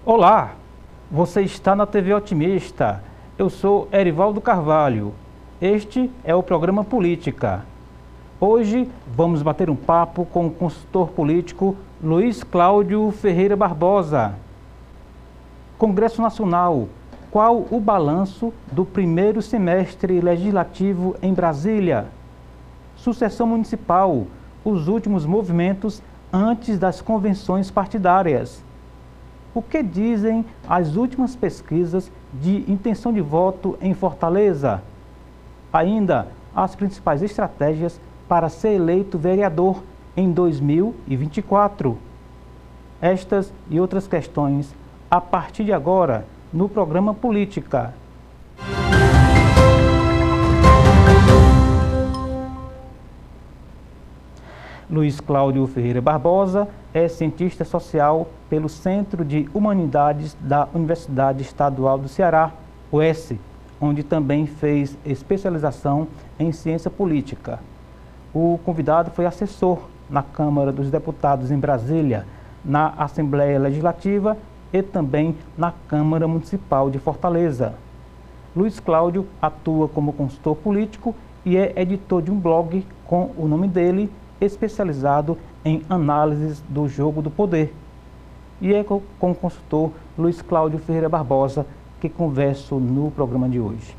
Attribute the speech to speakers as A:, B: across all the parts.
A: Olá, você está na TV Otimista. Eu sou Erivaldo Carvalho. Este é o programa Política. Hoje vamos bater um papo com o consultor político Luiz Cláudio Ferreira Barbosa. Congresso Nacional, qual o balanço do primeiro semestre legislativo em Brasília? Sucessão municipal, os últimos movimentos antes das convenções partidárias. O que dizem as últimas pesquisas de intenção de voto em Fortaleza? Ainda, as principais estratégias para ser eleito vereador em 2024. Estas e outras questões a partir de agora no programa Política. Luiz Cláudio Ferreira Barbosa é cientista social pelo Centro de Humanidades da Universidade Estadual do Ceará, UES, onde também fez especialização em ciência política. O convidado foi assessor na Câmara dos Deputados em Brasília, na Assembleia Legislativa e também na Câmara Municipal de Fortaleza. Luiz Cláudio atua como consultor político e é editor de um blog com o nome dele, especializado em análises do jogo do poder. E é com o consultor Luiz Cláudio Ferreira Barbosa que converso no programa de hoje.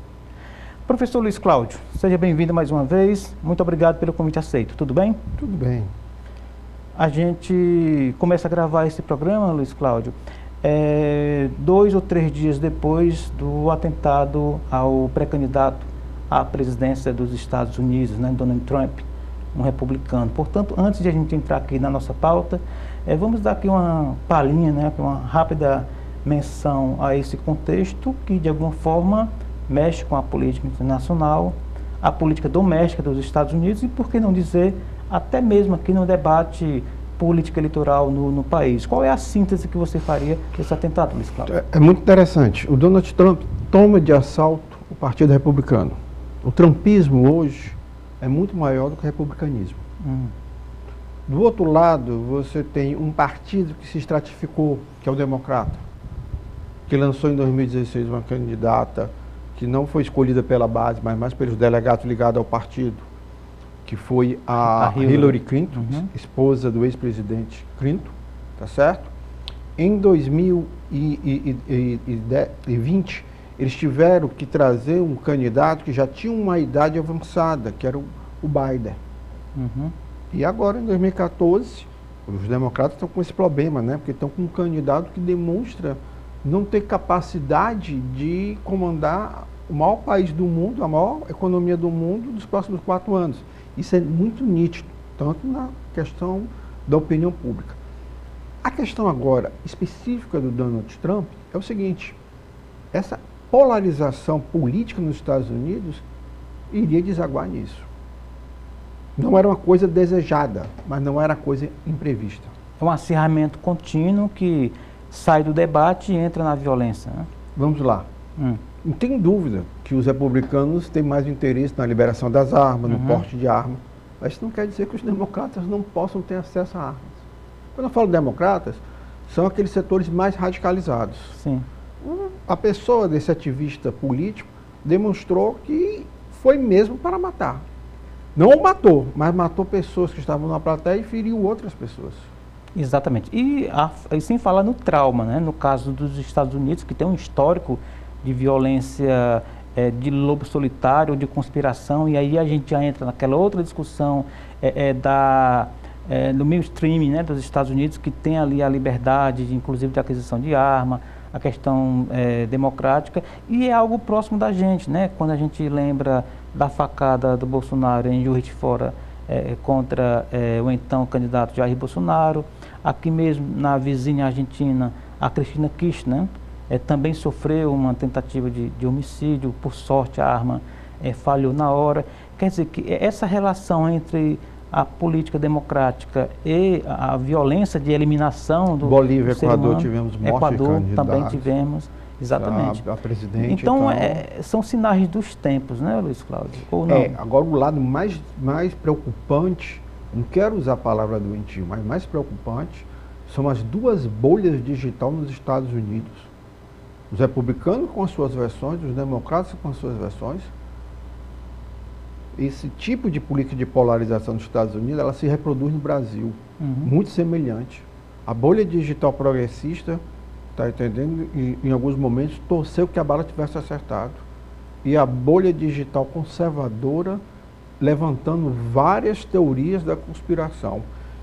A: Professor Luiz Cláudio, seja bem-vindo mais uma vez. Muito obrigado pelo convite aceito. Tudo bem?
B: Tudo bem.
A: A gente começa a gravar esse programa, Luiz Cláudio, 2 ou 3 dias depois do atentado ao pré-candidato à presidência dos Estados Unidos, né, Donald Trump, um republicano. Portanto, antes de a gente entrar aqui na nossa pauta, vamos dar aqui uma palhinha, né, uma rápida menção a esse contexto que, de alguma forma, mexe com a política internacional, a política doméstica dos Estados Unidos e, por que não dizer, até mesmo aqui no debate política eleitoral no país. Qual é a síntese que você faria desse atentado, Luiz Cláudio?
B: É muito interessante. O Donald Trump toma de assalto o Partido Republicano. O trumpismo hoje é muito maior do que o republicanismo. Do outro lado, você tem um partido que se estratificou, que é o Democrata, que lançou em 2016 uma candidata que não foi escolhida pela base, mas mais pelos delegados ligados ao partido, que foi a Hillary Clinton, esposa do ex-presidente Clinton, tá certo? Em 2020, eles tiveram que trazer um candidato que já tinha uma idade avançada, que era o Biden. E agora, em 2014, os democratas estão com esse problema, né? Porque estão com um candidato que demonstra não ter capacidade de comandar o maior país do mundo, a maior economia do mundo dos próximos 4 anos. Isso é muito nítido, tanto na questão da opinião pública. A questão agora específica do Donald Trump é o seguinte: essa polarização política nos Estados Unidos iria desaguar nisso. Não era uma coisa desejada, mas não era coisa imprevista.
A: É um acirramento contínuo que sai do debate e entra na violência, né?
B: Vamos lá. Não tem dúvida que os republicanos têm mais interesse na liberação das armas, no porte de armas. Mas isso não quer dizer que os democratas não possam ter acesso a armas. Quando eu falo democratas, são aqueles setores mais radicalizados.
A: Sim.
B: A pessoa desse ativista político demonstrou que foi mesmo para matar. Não o matou, mas matou pessoas que estavam na plateia e feriu outras pessoas.
A: Exatamente. E sem falar no trauma, né? No caso dos Estados Unidos, que tem um histórico de violência, de lobo solitário, de conspiração, e aí a gente já entra naquela outra discussão do mainstream, né, dos Estados Unidos, que tem ali a liberdade, inclusive de aquisição de arma, a questão democrática, e é algo próximo da gente, né? Quando a gente lembra da facada do Bolsonaro em Juiz de Fora contra o então candidato Jair Bolsonaro, aqui mesmo na vizinha Argentina, a Cristina Kirchner, também sofreu uma tentativa de homicídio, por sorte a arma falhou na hora. Quer dizer que essa relação entre a política democrática e a violência de eliminação do
B: Bolívia,
A: ser
B: Equador,
A: humano,
B: tivemos morte
A: Equador
B: de
A: também
B: candidatos.
A: tivemos. Exatamente.
B: A presidente.
A: Então, são sinais dos tempos, né, Luiz Cláudio? Ou não?
B: Agora o lado mais preocupante, não quero usar a palavra doentio, mas mais preocupante, são as duas bolhas digitais nos Estados Unidos. Os republicanos com as suas versões, os democratas com as suas versões. Esse tipo de política de polarização nos Estados Unidos, ela se reproduz no Brasil, muito semelhante. A bolha digital progressista, está entendendo? E, em alguns momentos torceu que a bala tivesse acertado. E a bolha digital conservadora levantando várias teorias da conspiração.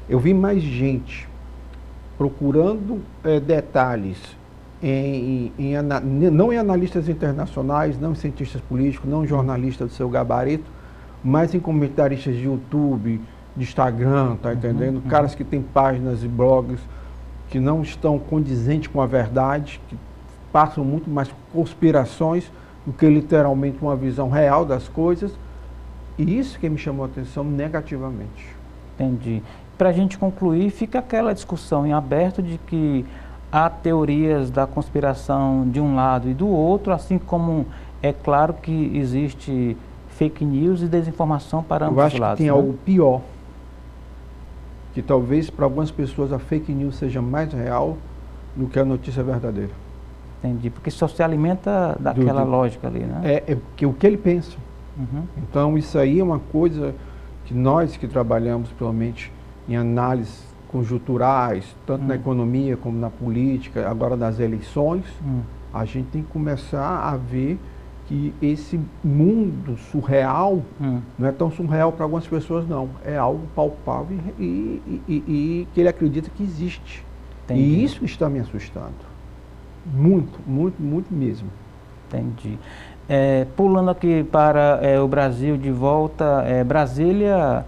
B: Eu vi mais gente procurando detalhes não em analistas internacionais, não em cientistas políticos, não em jornalistas do seu gabarito, mas em comentaristas de YouTube, de Instagram, tá entendendo? Caras que têm páginas e blogs que não estão condizentes com a verdade, que passam muito mais conspirações do que literalmente uma visão real das coisas. E isso que me chamou a atenção negativamente.
A: Entendi. Para a gente concluir, fica aquela discussão em aberto de que há teorias da conspiração de um lado e do outro, assim como é claro que existe fake news e desinformação para ambos os lados.
B: Eu acho que tem algo pior, que talvez para algumas pessoas a fake news seja mais real do que a notícia verdadeira.
A: Entendi, porque só se alimenta daquela lógica ali, né?
B: É o que ele pensa. Então isso aí é uma coisa que nós que trabalhamos provavelmente em análises conjunturais, tanto na economia como na política, agora nas eleições, a gente tem que começar a ver que esse mundo surreal não é tão surreal para algumas pessoas, não. É algo palpável e que ele acredita que existe. Entendi. E isso está me assustando. Muito, muito, muito mesmo.
A: Entendi. Pulando aqui para o Brasil de volta, Brasília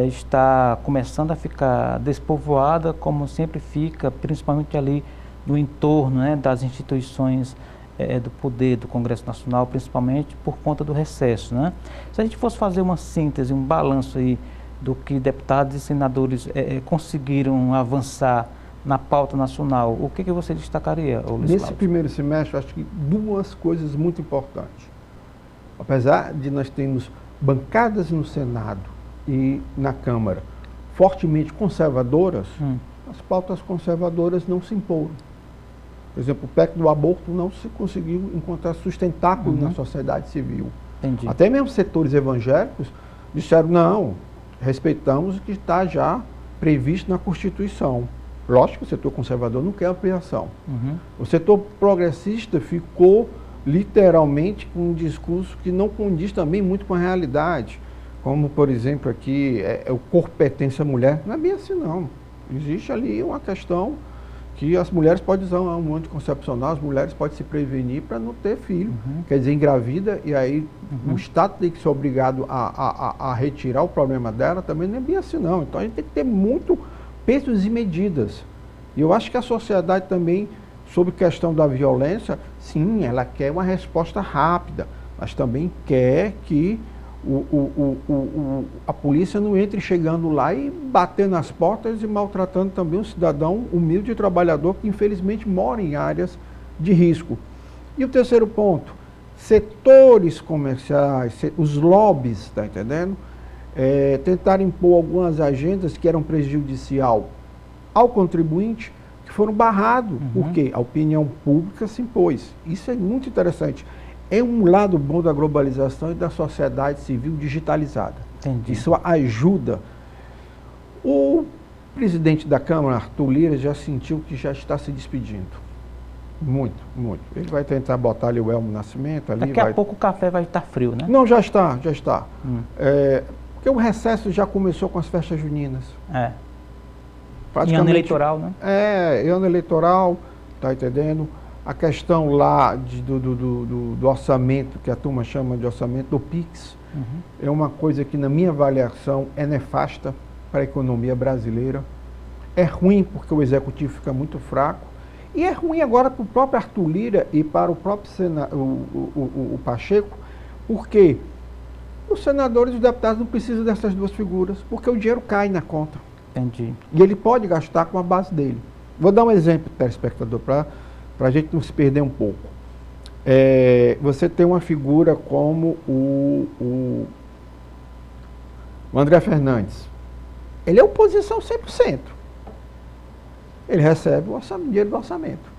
A: está começando a ficar despovoada, como sempre fica, principalmente ali no entorno, né, das instituições do poder do Congresso Nacional, principalmente por conta do recesso, né? Se a gente fosse fazer uma síntese, um balanço aí do que deputados e senadores conseguiram avançar na pauta nacional, o que você destacaria, Luiz
B: Nesse
A: Cláudio?
B: primeiro semestre, acho que duas coisas muito importantes. Apesar de nós termos bancadas no Senado e na Câmara fortemente conservadoras, as pautas conservadoras não se imporam. Por exemplo, o PEC do aborto não se conseguiu encontrar sustentáculo na sociedade civil.
A: Entendi.
B: Até mesmo setores evangélicos disseram, não, respeitamos o que está já previsto na Constituição. Lógico que o setor conservador não quer ampliação. O setor progressista ficou literalmente com um discurso que não condiz também muito com a realidade. Como, por exemplo, aqui, o corpo pertence à mulher. Não é bem assim, não. Existe ali uma questão que as mulheres podem usar um anticoncepcional, as mulheres podem se prevenir para não ter filho. Quer dizer, engravida, e aí o Estado tem que ser obrigado a retirar o problema dela, também não é bem assim, não. Então a gente tem que ter muito pesos e medidas. E eu acho que a sociedade também, sobre a questão da violência, sim, ela quer uma resposta rápida, mas também quer que a polícia não entre chegando lá e batendo nas portas e maltratando também um cidadão humilde e trabalhador que infelizmente mora em áreas de risco. E o terceiro ponto, setores comerciais, os lobbies, está entendendo? Tentaram impor algumas agendas que eram prejudicial ao contribuinte, que foram barrados, porque a opinião pública se impôs. Isso é muito interessante. É um lado bom da globalização e da sociedade civil digitalizada.
A: Entendi.
B: Isso ajuda. O presidente da Câmara, Arthur Lira, já sentiu que já está se despedindo. Muito, muito. Ele vai tentar botar ali o Elmo Nascimento. Ali
A: Daqui a pouco o café vai estar frio, né?
B: Não, já está, já está. Porque o recesso já começou com as festas juninas.
A: Em ano eleitoral, né?
B: Ano eleitoral, tá entendendo? A questão lá do orçamento, que a turma chama de orçamento do PIX, é uma coisa que, na minha avaliação, é nefasta para a economia brasileira. É ruim porque o executivo fica muito fraco. E é ruim agora para o próprio Arthur Lira e para o próprio o Pacheco, porque os senadores e os deputados não precisam dessas duas figuras, porque o dinheiro cai na conta.
A: Entendi.
B: E ele pode gastar com a base dele. Vou dar um exemplo, telespectador, para a gente não se perder um pouco. você tem uma figura como o André Fernandes. Ele é oposição 100%. Ele recebe o dinheiro do orçamento.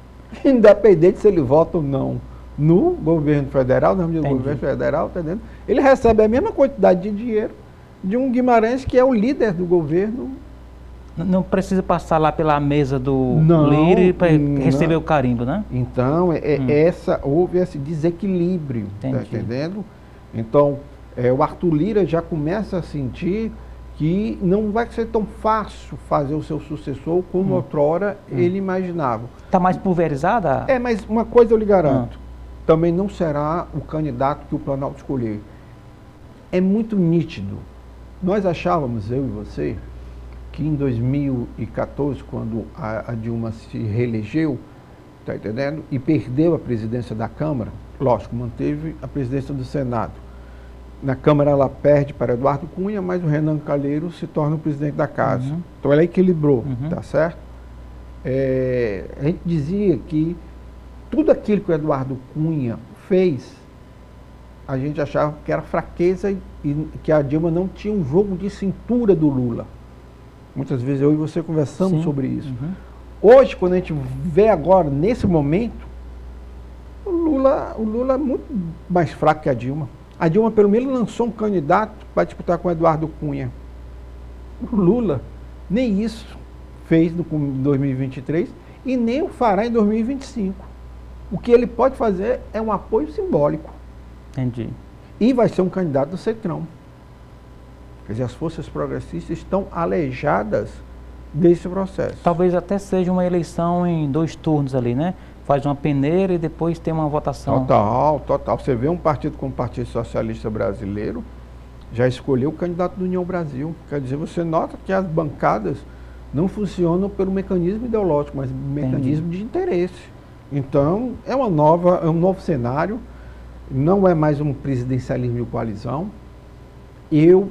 B: Independente se ele vota ou não no governo federal, no governo federal, tá entendendo? Ele recebe a mesma quantidade de dinheiro de um Guimarães que é o líder do governo.
A: Não precisa passar lá pela mesa do Lira para receber o carimbo, né?
B: Então, houve esse desequilíbrio, tá entendendo? Então, o Arthur Lira já começa a sentir que não vai ser tão fácil fazer o seu sucessor como outrora ele imaginava.
A: Está mais pulverizada?
B: Mas uma coisa eu lhe garanto, também não será o candidato que o Planalto escolher. É muito nítido. Nós achávamos, eu e você, que em 2014, quando a Dilma se reelegeu, tá entendendo? E perdeu a presidência da Câmara, lógico, manteve a presidência do Senado. Na Câmara ela perde para Eduardo Cunha, mas o Renan Calheiros se torna o presidente da casa. Então ela equilibrou, tá certo? A gente dizia que tudo aquilo que o Eduardo Cunha fez, a gente achava que era fraqueza e que a Dilma não tinha um jogo de cintura do Lula. Muitas vezes eu e você conversamos sobre isso. Hoje, quando a gente vê agora, nesse momento, o Lula é muito mais fraco que a Dilma. A Dilma, pelo menos, lançou um candidato para disputar com o Eduardo Cunha. O Lula nem isso fez em 2023 e nem o fará em 2025. O que ele pode fazer é um apoio simbólico.
A: Entendi.
B: E vai ser um candidato do Centrão. Quer dizer, as forças progressistas estão aleijadas desse processo.
A: Talvez até seja uma eleição em 2 turnos ali, né? Faz uma peneira e depois tem uma votação.
B: Total. Você vê um partido como o Partido Socialista Brasileiro, já escolheu o candidato do União Brasil. Quer dizer, você nota que as bancadas não funcionam pelo mecanismo ideológico, mas mecanismo de interesse. Então, é um novo cenário, não é mais um presidencialismo de coalizão. Eu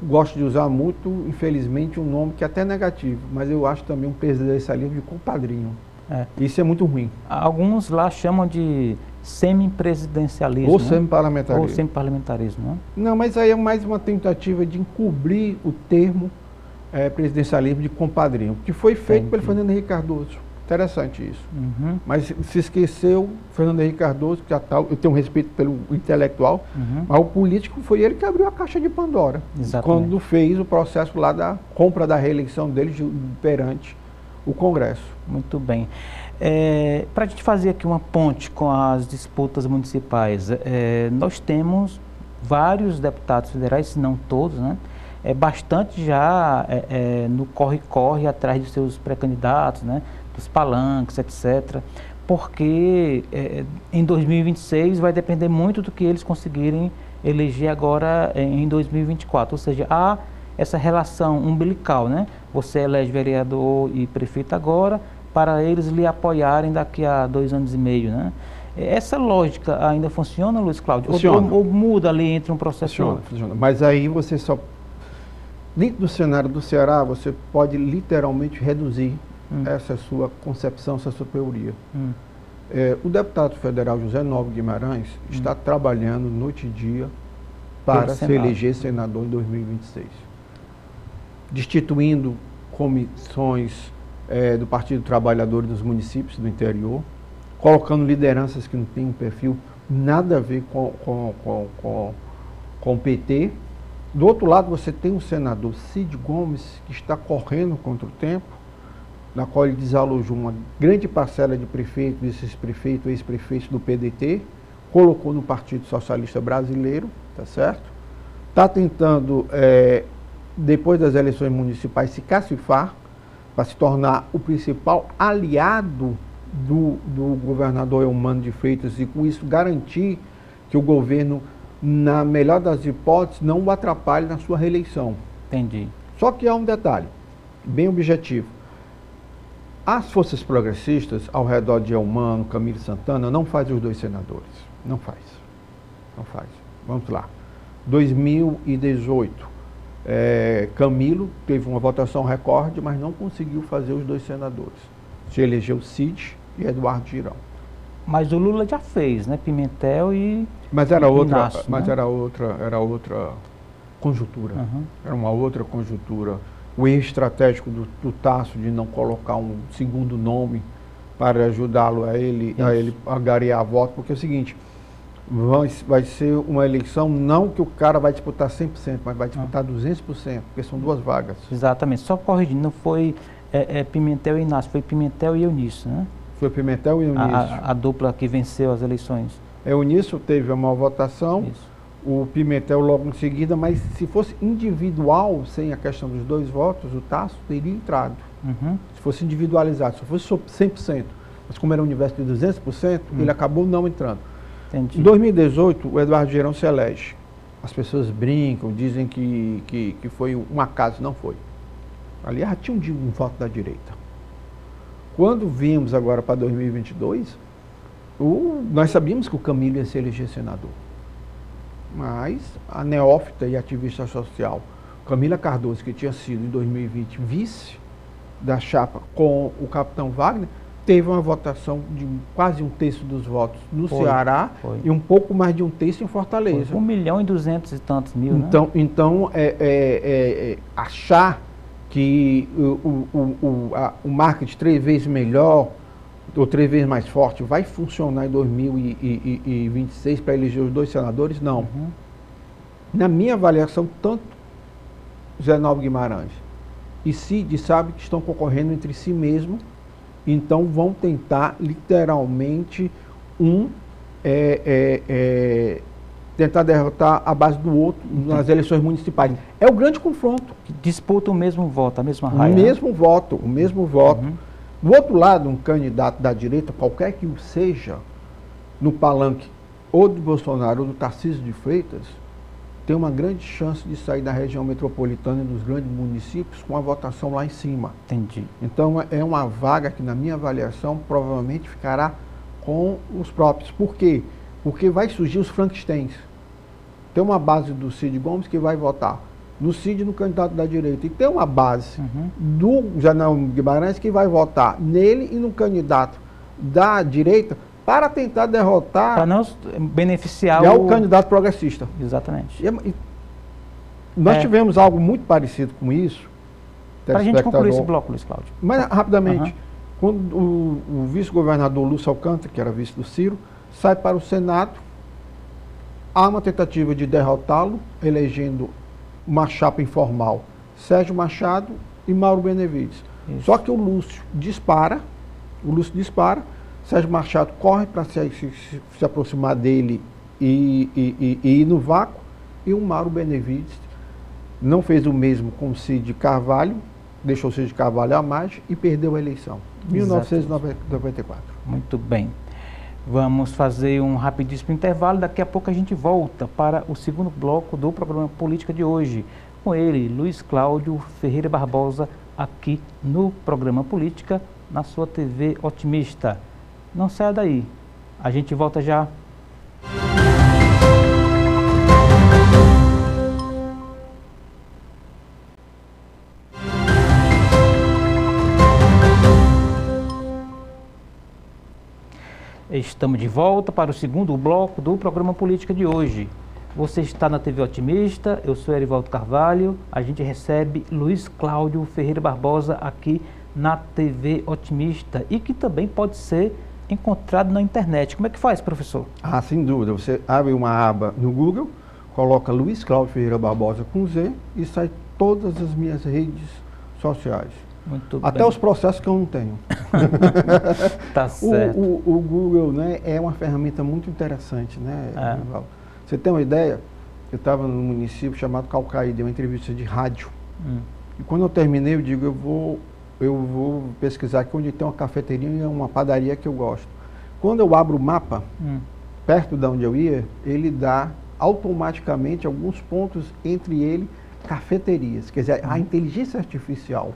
B: gosto de usar muito, infelizmente, um nome que é até negativo, mas eu acho também um presidencialismo de compadrinho. Isso é muito ruim.
A: Alguns lá chamam de semipresidencialismo.
B: Ou semiparlamentarismo.
A: Ou semiparlamentarismo, né?
B: Não, mas aí é mais uma tentativa de encobrir o termo presidencialismo de compadrinho, que foi feito pelo Fernando Henrique Cardoso. Interessante isso. Mas se esqueceu, Fernando Henrique Cardoso, que eu tenho um respeito pelo intelectual, mas o político foi ele que abriu a caixa de Pandora.
A: Exatamente.
B: Quando fez o processo lá da compra da reeleição dele perante o Congresso.
A: Muito bem. Para a gente fazer aqui uma ponte com as disputas municipais, nós temos vários deputados federais, se não todos, né? Bastante já no corre-corre atrás de seus pré-candidatos, né? Dos palanques, etc. Porque em 2026 vai depender muito do que eles conseguirem eleger agora em 2024. Ou seja, há essa relação umbilical, né? Você elege vereador e prefeito agora, para eles lhe apoiarem daqui a 2 anos e meio, né? Essa lógica ainda funciona, Luiz Cláudio? Ou muda ali entre um processo?
B: Funciona. Mas aí você só... Dentro do cenário do Ceará, você pode literalmente reduzir essa sua concepção, essa sua teoria. O deputado federal José Novo Guimarães está trabalhando noite e dia para se eleger senador em 2026. Destituindo comissões do Partido Trabalhador dos municípios do interior, colocando lideranças que não têm um perfil nada a ver com o PT. Do outro lado, você tem o senador Cid Gomes, que está correndo contra o tempo, na qual ele desalojou uma grande parcela de prefeitos, desses prefeitos, ex-prefeitos do PDT, colocou no Partido Socialista Brasileiro, tá certo? Está tentando, depois das eleições municipais, se cacifar, para se tornar o principal aliado do governador Eumano de Freitas e com isso garantir que o governo, na melhor das hipóteses, não o atrapalhe na sua reeleição.
A: Entendi.
B: Só que há um detalhe, bem objetivo. As forças progressistas, ao redor de Eumano, Camilo Santana, não fazem os 2 senadores. Não faz. Vamos lá. 2018, Camilo teve uma votação recorde, mas não conseguiu fazer os 2 senadores. Se elegeu Cid e Eduardo Girão.
A: Mas o Lula já fez, né? Pimentel e
B: Mas era outra,
A: Inácio,
B: mas
A: né?
B: era outra conjuntura.
A: Uhum.
B: Era uma outra conjuntura. O erro estratégico do Tasso de não colocar um segundo nome para ajudá-lo a ele angariar voto, porque é o seguinte, vai ser uma eleição não que o cara vai disputar 100%, mas vai disputar 200%, porque são duas vagas.
A: Exatamente. Só corrigindo, não foi Pimentel e Inácio, foi Pimentel e Eunício, né?
B: Foi Pimentel e Eunício.
A: A dupla que venceu as eleições.
B: Eunício teve uma votação,
A: Isso.
B: o Pimentel logo em seguida, mas se fosse individual, sem a questão dos 2 votos, o Tasso teria entrado.
A: Uhum.
B: Se fosse individualizado, se fosse 100%, mas como era um universo de 200%, ele acabou não entrando.
A: Entendi.
B: Em 2018, o Eduardo Girão se elege. As pessoas brincam, dizem que foi um acaso, não foi. Ali já tinha um voto da direita. Quando vimos agora para 2022, nós sabíamos que o Camilo ia se eleger senador. Mas a neófita e ativista social Camila Cardoso, que tinha sido em 2020 vice da chapa com o capitão Wagner, teve uma votação de quase 1/3 dos votos no Ceará e um pouco mais de 1/3 em Fortaleza.
A: 1.200.000 e tantos mil,
B: então,
A: né?
B: Então, achar que o marketing 3 vezes melhor ou 3 vezes mais forte vai funcionar em 2026 para eleger os 2 senadores, não.
A: Uhum.
B: Na minha avaliação, tanto Zé Naldo Guimarães e Cid sabem que estão concorrendo entre si mesmo, então vão tentar literalmente tentar derrotar a base do outro nas eleições municipais. É o grande confronto.
A: Que disputa o mesmo voto, a mesma raia.
B: O mesmo voto.
A: Uhum.
B: Do outro lado, um candidato da direita, qualquer que o seja, no palanque ou do Bolsonaro ou do Tarcísio de Freitas, tem uma grande chance de sair da região metropolitana e dos grandes municípios com a votação lá em cima.
A: Entendi.
B: Então é uma vaga que, na minha avaliação, provavelmente ficará com os próprios. Por quê? Porque vai surgir os Frankensteins. Tem uma base do Cid Gomes que vai votar no Cid, no candidato da direita. E tem uma base do Janel Guimarães que vai votar nele e no candidato da direita para tentar derrotar...
A: Para não beneficiar
B: o candidato progressista.
A: Exatamente.
B: Nós tivemos algo muito parecido com isso.
A: Para a gente concluir esse bloco, Luiz Cláudio.
B: Mas, rapidamente, quando o vice-governador Lúcio Alcântara, que era vice do Ciro, sai para o Senado, há uma tentativa de derrotá-lo, elegendo uma chapa informal, Sérgio Machado e Mauro Benevides. Isso. Só que o Lúcio dispara, Sérgio Machado corre para se aproximar dele e ir no vácuo, e o Mauro Benevides não fez o mesmo com o Cid Carvalho, deixou o Cid Carvalho à margem e perdeu a eleição. 1994.
A: Muito bem. Vamos fazer um rapidíssimo intervalo. Daqui a pouco a gente volta para o segundo bloco do programa Política de hoje. Com ele, Luiz Cláudio Ferreira Barbosa, aqui no programa Política, na sua TV Otimista. Não saia daí. A gente volta já. Estamos de volta para o segundo bloco do programa Política de hoje. Você está na TV Otimista, eu sou Erivaldo Carvalho, a gente recebe Luiz Cláudio Ferreira Barbosa aqui na TV Otimista e que também pode ser encontrado na internet. Como é que faz, professor?
B: Sem dúvida. Você abre uma aba no Google, coloca Luiz Cláudio Ferreira Barbosa com Z e sai todas as minhas redes sociais.
A: Muito
B: Até
A: bem.
B: os processos que eu não tenho.
A: Tá certo.
B: O Google, né, é uma ferramenta muito interessante, né, Erivaldo? Você tem uma ideia? Eu estava num município chamado Calcaí, dei uma entrevista de rádio. E quando eu terminei, eu digo, eu vou pesquisar aqui onde tem uma cafeteria e uma padaria que eu gosto. Quando eu abro o mapa, perto de onde eu ia, ele dá automaticamente alguns pontos, entre ele cafeterias. Quer dizer, a inteligência artificial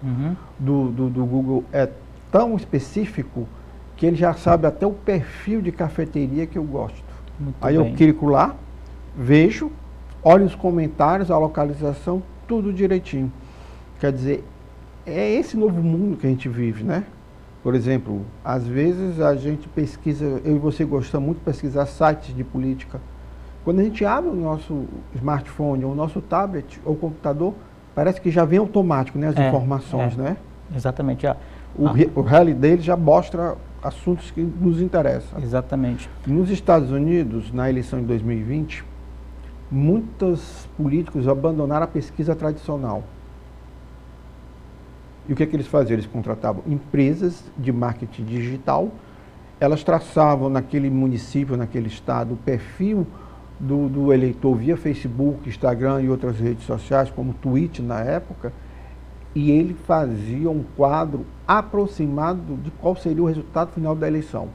B: do Google é tão específico que ele já sabe até o perfil de cafeteria que eu gosto. Aí eu clico lá, vejo, olho os comentários, a localização, tudo direitinho. Quer dizer, é esse novo mundo que a gente vive, né? Por exemplo, às vezes a gente pesquisa, eu e você gostamos muito de pesquisar sites de política. Quando a gente abre o nosso smartphone, ou o nosso tablet, ou computador, parece que já vem automático, né, as informações, né?
A: Exatamente.
B: O rally dele já mostra assuntos que nos interessam.
A: Exatamente.
B: Nos Estados Unidos, na eleição de 2020, muitos políticos abandonaram a pesquisa tradicional. E o que é que eles faziam? Eles contratavam empresas de marketing digital, elas traçavam naquele município, naquele estado, o perfil do eleitor via Facebook, Instagram e outras redes sociais, como Twitch na época, e ele fazia um quadro aproximado de qual seria o resultado final da eleição.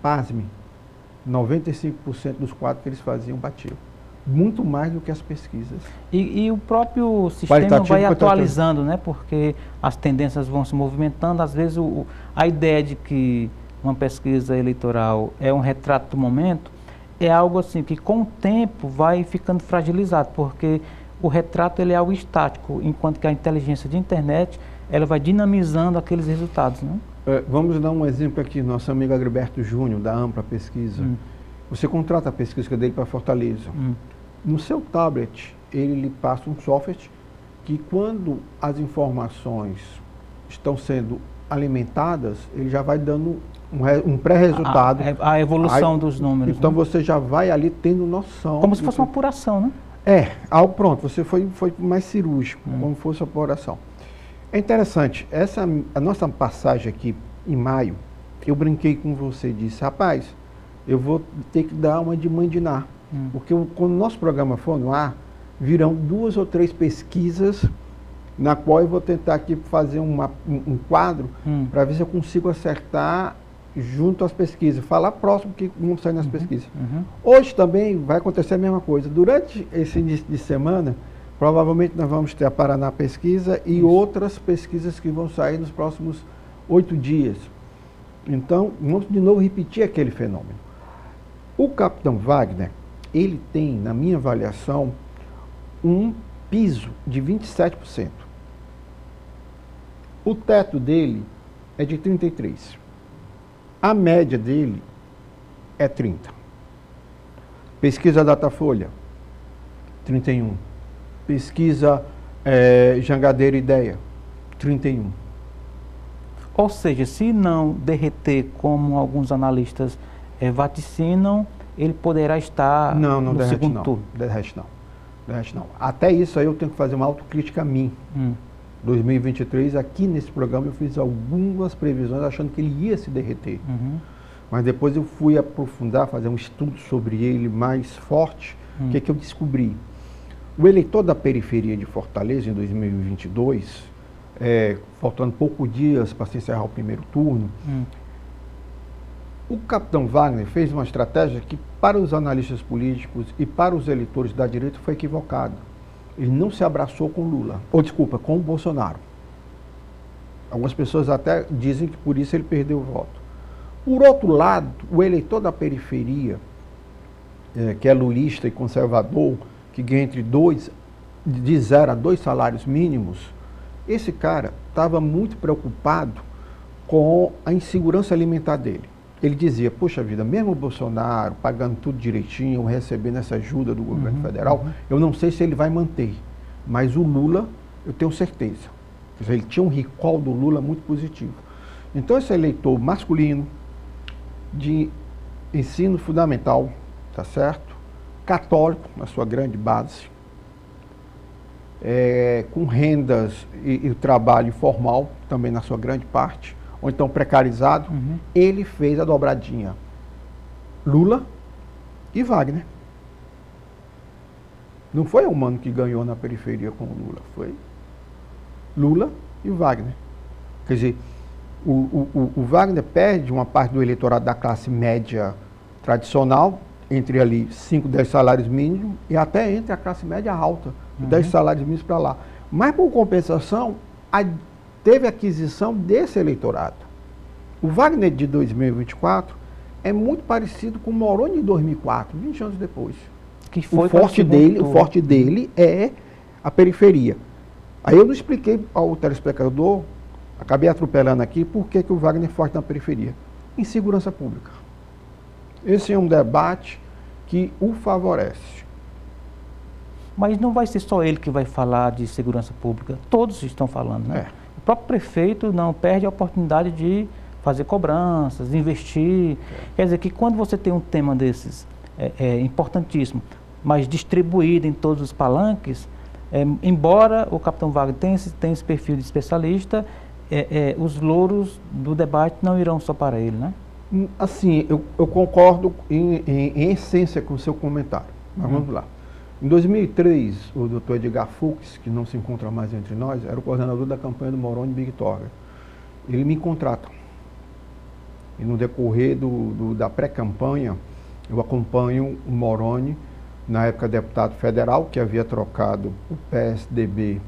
B: Pasme, 95% dos quadros que eles faziam batiam. Muito mais do que as pesquisas.
A: E o próprio sistema vai atualizando, né? Porque as tendências vão se movimentando. Às vezes a ideia de que uma pesquisa eleitoral é um retrato do momento é algo assim que com o tempo vai ficando fragilizado, porque o retrato ele é algo estático, enquanto que a inteligência de internet ela vai dinamizando aqueles resultados, né?
B: Vamos dar um exemplo aqui, nosso amigo Agriberto Júnior, da Ampla Pesquisa. Você contrata a pesquisa dele para Fortaleza. No seu tablet, ele lhe passa um software que quando as informações estão sendo alimentadas, ele já vai dando um pré-resultado.
A: A evolução dos números.
B: Então você já vai ali tendo noção.
A: Como se fosse uma apuração, né?
B: Pronto, você foi mais cirúrgico, como se fosse uma apuração. É interessante, a nossa passagem aqui em maio, eu brinquei com você e disse, rapaz, eu vou ter que dar uma de mandinar. Porque quando o nosso programa for no ar, virão 2 ou 3 pesquisas na qual eu vou tentar aqui fazer um quadro para ver se eu consigo acertar junto às pesquisas, falar próximo que vamos sair nas pesquisas. Hoje também vai acontecer a mesma coisa. Durante esse início de semana, provavelmente nós vamos ter a Paraná Pesquisa e outras pesquisas que vão sair nos próximos 8 dias. Então, vamos de novo repetir aquele fenômeno. O capitão Wagner, ele tem, na minha avaliação, um piso de 27%. O teto dele é de 33%. A média dele é 30%. Pesquisa Datafolha, 31%. Pesquisa Jangadeiro Ideia, 31%.
A: Ou seja, se não derreter como alguns analistas vaticinam, ele poderá estar no segundo turno.
B: Derrete não. Até isso aí eu tenho que fazer uma autocrítica a mim. 2023, aqui nesse programa eu fiz algumas previsões achando que ele ia se derreter. Mas depois eu fui aprofundar, fazer um estudo sobre ele mais forte. O que eu descobri? O eleitor da periferia de Fortaleza em 2022, faltando poucos dias para se encerrar o primeiro turno, o capitão Wagner fez uma estratégia que para os analistas políticos e para os eleitores da direita foi equivocada. Ele não se abraçou com Lula, com o Bolsonaro. Algumas pessoas até dizem que por isso ele perdeu o voto. Por outro lado, o eleitor da periferia, que é lulista e conservador, que ganha de 0 a 2 salários mínimos, esse cara estava muito preocupado com a insegurança alimentar dele. Ele dizia, poxa vida, mesmo o Bolsonaro pagando tudo direitinho, recebendo essa ajuda do governo federal, eu não sei se ele vai manter, mas o Lula, eu tenho certeza. Quer dizer, ele tinha um recall do Lula muito positivo. Então esse eleitor masculino, de ensino fundamental, tá certo? Católico, na sua grande base, com rendas e trabalho informal, também na sua grande parte, ou então precarizado, ele fez a dobradinha Lula e Wagner. Não foi o Mano que ganhou na periferia com o Lula, foi Lula e Wagner. Quer dizer, o Wagner perde uma parte do eleitorado da classe média tradicional, entre ali 5, 10 salários mínimos, e até entre a classe média alta, 10 salários mínimos para lá. Mas, por compensação, teve aquisição desse eleitorado. O Wagner de 2024 é muito parecido com o Moroni de 2004, 20 anos depois.
A: Que foi
B: o forte dele é a periferia. Aí eu não expliquei ao telespectador acabei atropelando aqui, por que o Wagner é forte na periferia? Insegurança pública. Esse é um debate que o favorece.
A: Mas não vai ser só ele que vai falar de segurança pública, todos estão falando, né? O próprio prefeito não perde a oportunidade de fazer cobranças, investir. Quer dizer que quando você tem um tema desses, importantíssimo, mas distribuído em todos os palanques, embora o capitão Wagner tenha esse perfil de especialista, os louros do debate não irão só para ele, né?
B: Assim, eu concordo em essência com o seu comentário, mas vamos lá. Em 2003, o Dr. Edgar Fux, que não se encontra mais entre nós, era o coordenador da campanha do Moroni Big Torga. Ele me contrata. E no decorrer da pré-campanha, eu acompanho o Moroni, na época deputado federal, que havia trocado o PSDB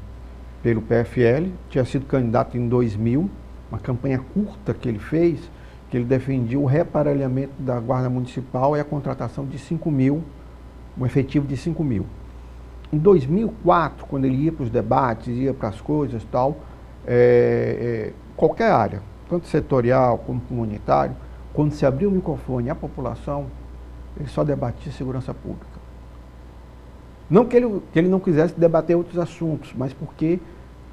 B: pelo PFL, tinha sido candidato em 2000, uma campanha curta que ele fez, que ele defendia o reparelhamento da Guarda Municipal e a contratação de 5 mil, um efetivo de 5 mil. Em 2004, quando ele ia para os debates, ia para as coisas e tal, qualquer área, tanto setorial como comunitário, quando se abria o microfone à população, ele só debatia segurança pública. Não que ele não quisesse debater outros assuntos, mas porque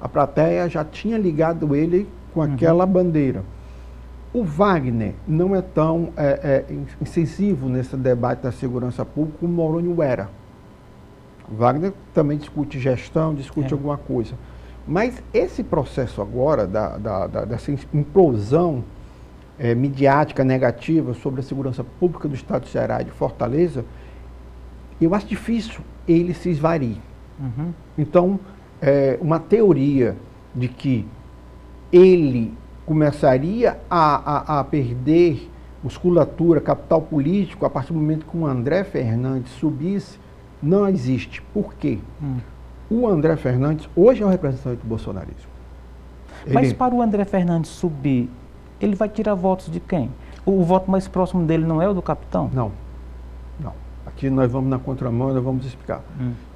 B: a plateia já tinha ligado ele com aquela bandeira. O Wagner não é tão incisivo nesse debate da segurança pública como o Moroni era. O Wagner também discute gestão, discute alguma coisa. Mas esse processo agora, dessa implosão midiática negativa sobre a segurança pública do Estado de Ceará e de Fortaleza, eu acho difícil ele se esvair. Então, uma teoria de que ele começaria a perder musculatura, capital político, a partir do momento que o André Fernandes subisse, não existe. Por quê? O André Fernandes hoje é o representante do bolsonarismo.
A: Mas para o André Fernandes subir, ele vai tirar votos de quem? O voto mais próximo dele não é o do capitão?
B: Não. Aqui nós vamos na contramão e nós vamos explicar.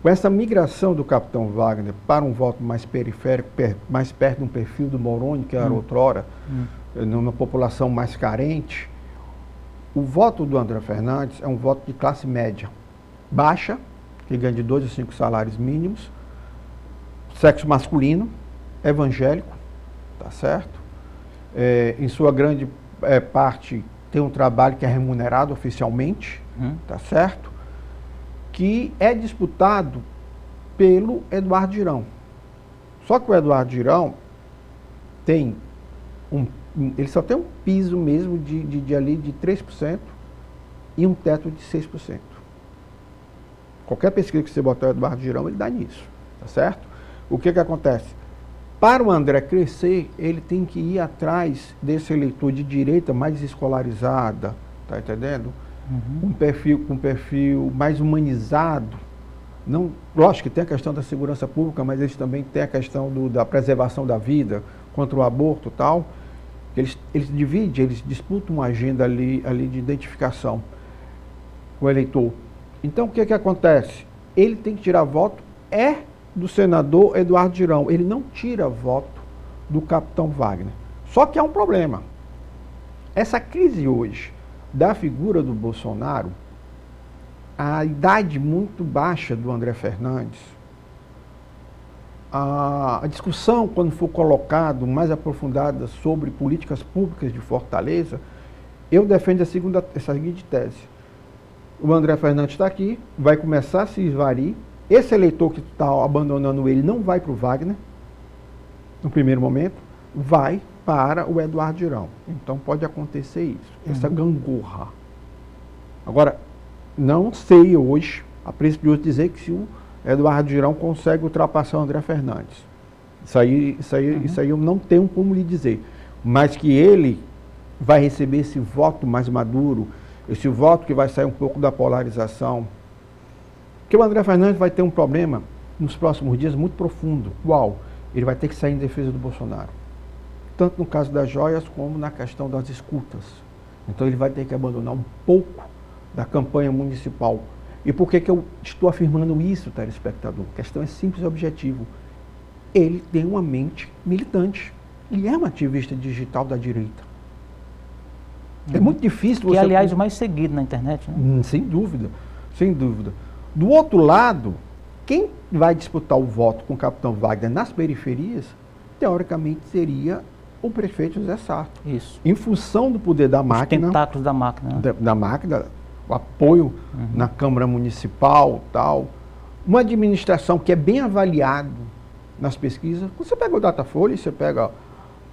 B: Com essa migração do capitão Wagner para um voto mais periférico, mais perto do perfil do Moroni, que era outrora, numa população mais carente, o voto do André Fernandes é um voto de classe média, baixa, que ganha de 2 a 5 salários mínimos, sexo masculino, evangélico, tá certo? Em sua grande parte tem um trabalho que é remunerado oficialmente, tá certo? Que é disputado pelo Eduardo Girão. Só que o Eduardo Girão tem ele só tem um piso mesmo de 3% e um teto de 6%. Qualquer pesquisa que você botar o Eduardo Girão, ele dá nisso, tá certo? O que acontece? Para o André crescer, ele tem que ir atrás desse eleitor de direita mais escolarizada, tá entendendo? Com um perfil mais humanizado. Não, lógico que tem a questão da segurança pública, mas eles também têm a questão da preservação da vida, contra o aborto e tal. Eles dividem, eles disputam uma agenda ali de identificação com o eleitor. Então, o que acontece? Ele tem que tirar voto do senador Eduardo Girão. Ele não tira voto do capitão Wagner. Só que há um problema. Essa crise hoje da figura do Bolsonaro, a idade muito baixa do André Fernandes, a discussão, quando for colocado mais aprofundada sobre políticas públicas de Fortaleza, eu defendo a seguinte tese. O André Fernandes está aqui, vai começar a se esvair. Esse eleitor que está abandonando ele não vai para o Wagner, no primeiro momento, vai para o Eduardo Girão. Então pode acontecer isso, essa gangorra. Agora, não sei hoje, a princípio de hoje, dizer que se o Eduardo Girão consegue ultrapassar o André Fernandes. Isso aí eu não tenho como lhe dizer. Mas que ele vai receber esse voto mais maduro, esse voto que vai sair um pouco da polarização. Porque o André Fernandes vai ter um problema nos próximos dias muito profundo. Qual? Ele vai ter que sair em defesa do Bolsonaro. Tanto no caso das joias, como na questão das escutas. Então ele vai ter que abandonar um pouco da campanha municipal. E por que eu estou afirmando isso, telespectador? A questão é simples e objetiva. Ele tem uma mente militante. Ele é um ativista digital da direita. É muito difícil você...
A: Que, aliás, o mais seguido na internet, né?
B: Sem dúvida, sem dúvida. Do outro lado, quem vai disputar o voto com o capitão Wagner nas periferias, teoricamente, seria o prefeito José Sarto.
A: Isso.
B: Em função do poder da máquina...
A: Os tentáculos da máquina. Né?
B: Da máquina, o apoio na Câmara Municipal, tal. Uma administração que é bem avaliado nas pesquisas. Quando você pega o Datafolha, você pega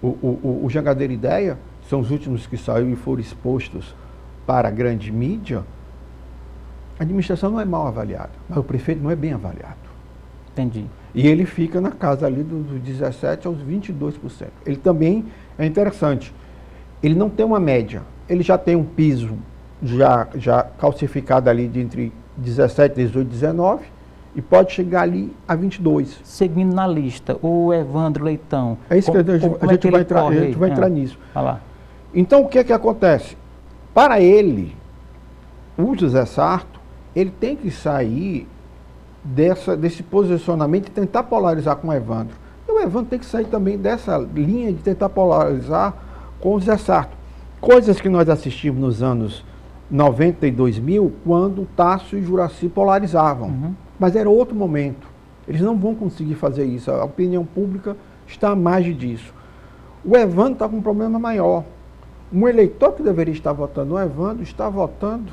B: o Jangadeiro Ideia, são os últimos que saíram e foram expostos para a grande mídia, a administração não é mal avaliada, mas o prefeito não é bem avaliado.
A: Entendi.
B: E ele fica na casa ali dos 17% aos 22%. Ele também é interessante. Ele não tem uma média, ele já tem um piso já calcificado ali de entre 17, 18, 19 e pode chegar ali a 22.
A: Seguindo na lista, o Evandro Leitão.
B: É isso que a gente vai entrar nisso.
A: Vai lá.
B: Então, o que é que acontece? Para ele, o José Sarto, ele tem que sair desse posicionamento e tentar polarizar com o Evandro. E o Evandro tem que sair também dessa linha de tentar polarizar com o José Sarto. Coisas que nós assistimos nos anos 90 e 2000, quando Tasso e Juracy polarizavam. Mas era outro momento. Eles não vão conseguir fazer isso. A opinião pública está à margem disso. O Evandro está com um problema maior. Um eleitor que deveria estar votando no Evandro está votando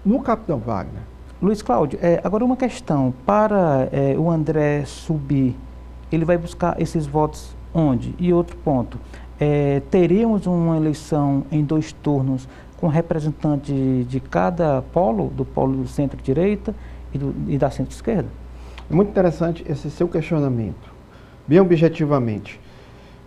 B: no capitão Wagner.
A: Luiz Cláudio, agora uma questão. Para o André subir, ele vai buscar esses votos onde? E outro ponto, teríamos uma eleição em 2 turnos com representante de cada polo, do polo do centro-direita e da centro-esquerda?
B: É muito interessante esse seu questionamento. Bem objetivamente,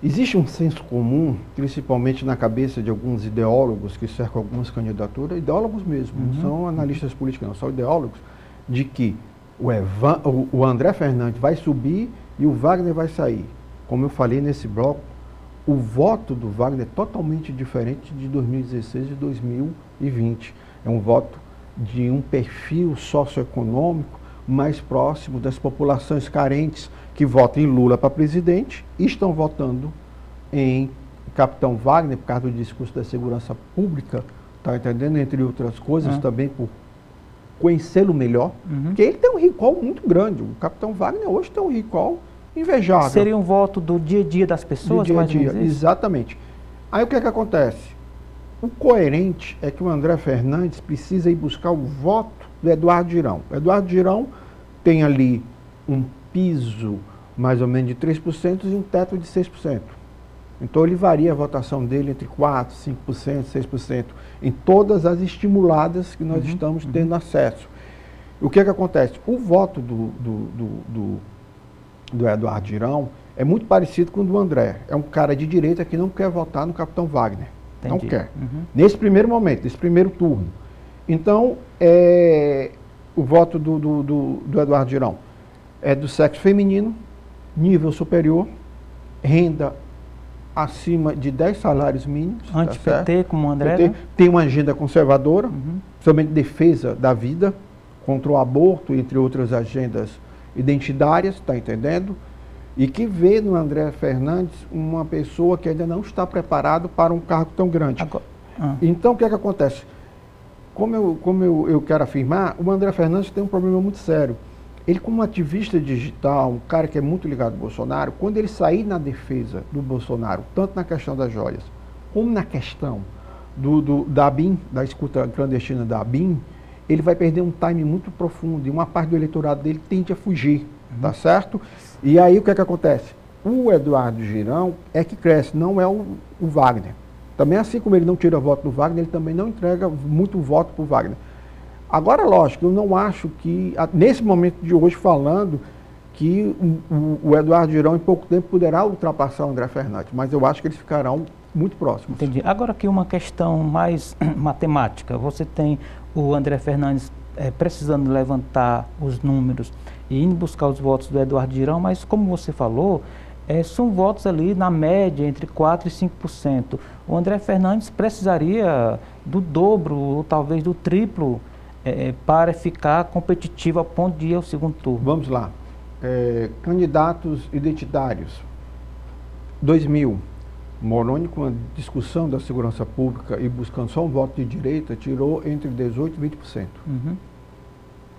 B: existe um senso comum, principalmente na cabeça de alguns ideólogos que cercam algumas candidaturas, ideólogos mesmo, não são analistas políticos, não, são ideólogos, de que o André Fernandes vai subir e o Wagner vai sair. Como eu falei nesse bloco, o voto do Wagner é totalmente diferente de 2016 e 2020. É um voto de um perfil socioeconômico mais próximo das populações carentes que votam em Lula para presidente e estão votando em capitão Wagner por causa do discurso da segurança pública, tá entendendo? Entre outras coisas, também por conhecê-lo melhor, porque ele tem um recall muito grande. O capitão Wagner hoje tem um recall invejável.
A: Seria um voto do dia a dia das pessoas?
B: Do dia a dia, exatamente. Aí o que é que acontece? O coerente é que o André Fernandes precisa ir buscar o voto do Eduardo Girão. O Eduardo Girão tem ali um piso mais ou menos de 3% e um teto de 6%. Então ele varia a votação dele entre 4%, 5%, 6%, em todas as estimuladas que nós estamos tendo acesso. O que é que acontece? O voto do Eduardo Girão é muito parecido com o do André. É um cara de direita que não quer votar no capitão Wagner. Entendi. Não quer. Nesse primeiro momento, nesse primeiro turno. Então, o voto do Eduardo Girão é do sexo feminino, nível superior, renda acima de 10 salários mínimos.
A: Anti-PT, como o André,
B: PT,
A: né?
B: Tem uma agenda conservadora, principalmente defesa da vida, contra o aborto, entre outras agendas identitárias, está entendendo? E que vê no André Fernandes uma pessoa que ainda não está preparado para um cargo tão grande. Então, o que é que acontece? Como eu quero afirmar, o André Fernandes tem um problema muito sério. Ele, como ativista digital, um cara que é muito ligado ao Bolsonaro, quando ele sair na defesa do Bolsonaro, tanto na questão das joias, como na questão da ABIN, da escuta clandestina da ABIN, ele vai perder um time muito profundo e uma parte do eleitorado dele tende a fugir, tá certo? E aí o que é que acontece? O Eduardo Girão é que cresce, não é o Wagner. Também assim como ele não tira voto do Wagner, ele também não entrega muito voto para o Wagner. Agora, lógico, eu não acho que, nesse momento de hoje falando, que o Eduardo Girão em pouco tempo poderá ultrapassar o André Fernandes, mas eu acho que eles ficarão muito próximos.
A: Entendi. Agora aqui uma questão mais matemática. Você tem o André Fernandes precisando levantar os números e indo buscar os votos do Eduardo Girão, mas como você falou, são votos ali na média entre 4% e 5%. O André Fernandes precisaria do dobro ou talvez do triplo para ficar competitivo a ponto de ir ao segundo turno.
B: Vamos lá. Candidatos identitários. 2000, Moroni, com a discussão da segurança pública e buscando só um voto de direita, tirou entre 18% e 20%.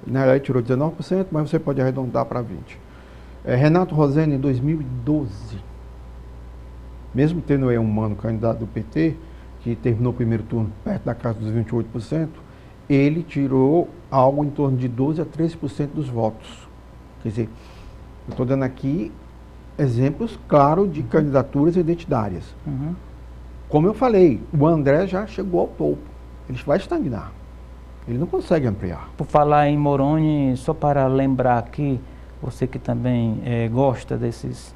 B: Na realidade, tirou 19%, mas você pode arredondar para 20%. Renato Rosene, em 2012, mesmo tendo um mano candidato do PT, que terminou o primeiro turno perto da casa dos 28%, ele tirou algo em torno de 12% a 13% dos votos. Quer dizer, eu estou dando aqui exemplos, claro, de candidaturas identitárias. Como eu falei, o André já chegou ao topo. Ele vai estagnar. Ele não consegue ampliar.
A: Por falar em Moroni, só para lembrar aqui, você que também gosta desses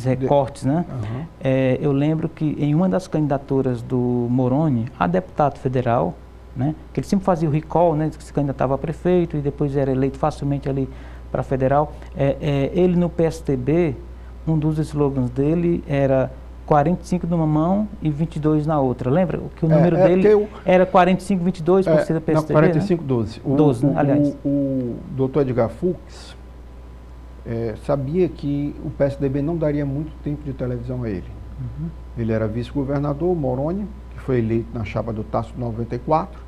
A: recortes, né? Eu lembro que em uma das candidaturas do Moroni, a deputado federal, né, que ele sempre fazia o recall, né, que se candidatava a prefeito e depois era eleito facilmente ali para federal, ele no PSDB, um dos slogans dele era 45 numa mão e 22 na outra. Lembra que o número dele era 45-22 por ser do PSDB? Não,
B: 45-12.
A: Né? 12, né? Aliás.
B: O doutor Edgar Fux sabia que o PSDB não daria muito tempo de televisão a ele. Ele era vice-governador, Moroni, que foi eleito na chapa do Tasso em 94,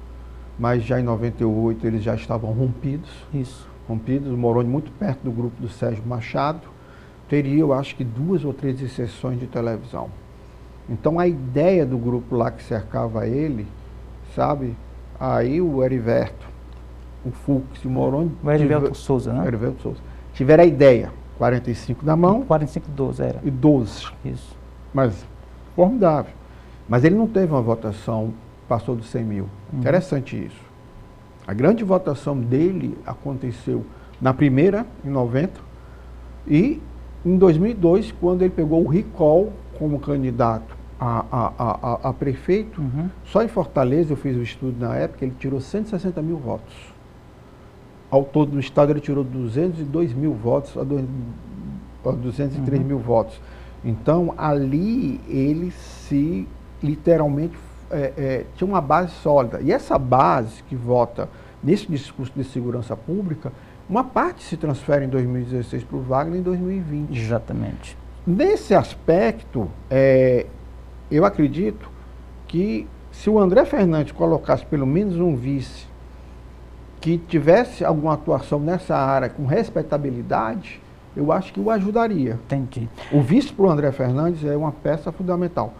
B: mas já em 98 eles já estavam rompidos.
A: Isso.
B: Rompidos, o Moroni muito perto do grupo do Sérgio Machado, teria, eu acho que 2 ou 3 sessões de televisão. Então a ideia do grupo lá que cercava ele, sabe, aí o Heriberto, o Fux e o Moroni...
A: O Heriberto Souza, né?
B: Heriberto Souza. Tiveram a ideia, 45 na mão...
A: 45-12 era.
B: E 12.
A: Isso.
B: Mas, formidável. Mas ele não teve uma votação, passou dos 100 mil. Interessante isso. A grande votação dele aconteceu na primeira, em 90, e em 2002, quando ele pegou o recall como candidato a prefeito, só em Fortaleza, eu fiz o estudo na época, ele tirou 160 mil votos. Ao todo no estado ele tirou 202 mil votos a 203 mil votos. Então ali ele se literalmente tinha uma base sólida. E essa base que vota nesse discurso de segurança pública, uma parte se transfere em 2016 para o Wagner em 2020.
A: Exatamente.
B: Nesse aspecto, eu acredito que se o André Fernandes colocasse pelo menos um vice que tivesse alguma atuação nessa área com respeitabilidade, eu acho que o ajudaria.
A: Entendi.
B: O vice para o André Fernandes é uma peça fundamental.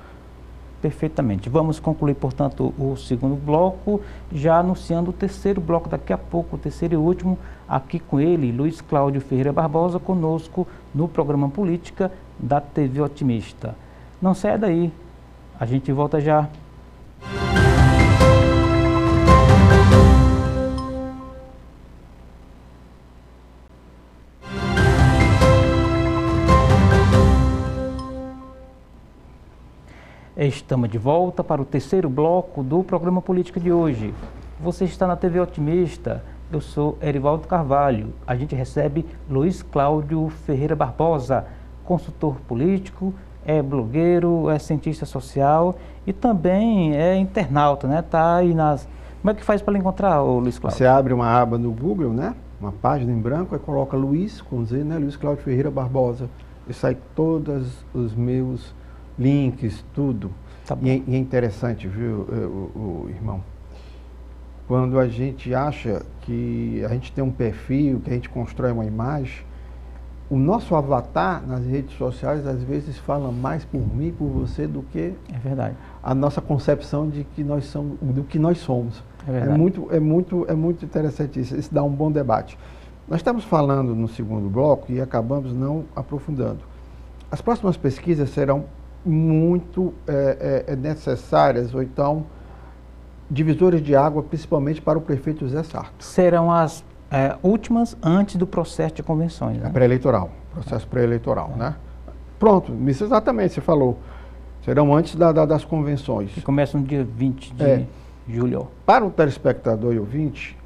A: Perfeitamente. Vamos concluir, portanto, o segundo bloco, já anunciando o terceiro bloco daqui a pouco, o terceiro e último, aqui com ele, Luiz Cláudio Ferreira Barbosa, conosco no programa Política da TV Otimista. Não saia daí, a gente volta já. Estamos de volta para o terceiro bloco do programa Política de hoje. Você está na TV Otimista, eu sou Erivaldo Carvalho. A gente recebe Luiz Cláudio Ferreira Barbosa, consultor político, é blogueiro, é cientista social e também é internauta, né? Tá aí nas... Como é que faz para encontrar o Luiz Cláudio?
B: Você abre uma aba no Google, né? Uma página em branco, aí coloca Luiz, com Z, né? Luiz Cláudio Ferreira Barbosa. E sai todos os meus links, tudo.
A: Tá bom.
B: E é interessante, viu, o irmão? Quando a gente acha que a gente tem um perfil, que a gente constrói uma imagem, o nosso avatar nas redes sociais às vezes fala mais por mim e por você do que a nossa concepção de que nós somos, do que nós somos. É muito interessante isso. Isso dá um bom debate. Nós estamos falando no segundo bloco e acabamos não aprofundando. As próximas pesquisas serão muito necessárias, ou então divisores de água, principalmente para o prefeito José Sarto.
A: Serão as últimas antes do processo de convenções, né?
B: Pré-eleitoral, processo pré-eleitoral, né? Pronto, isso exatamente, você falou. Serão antes das convenções.
A: Que começam no dia 20 de julho.
B: Para o telespectador e ouvinte,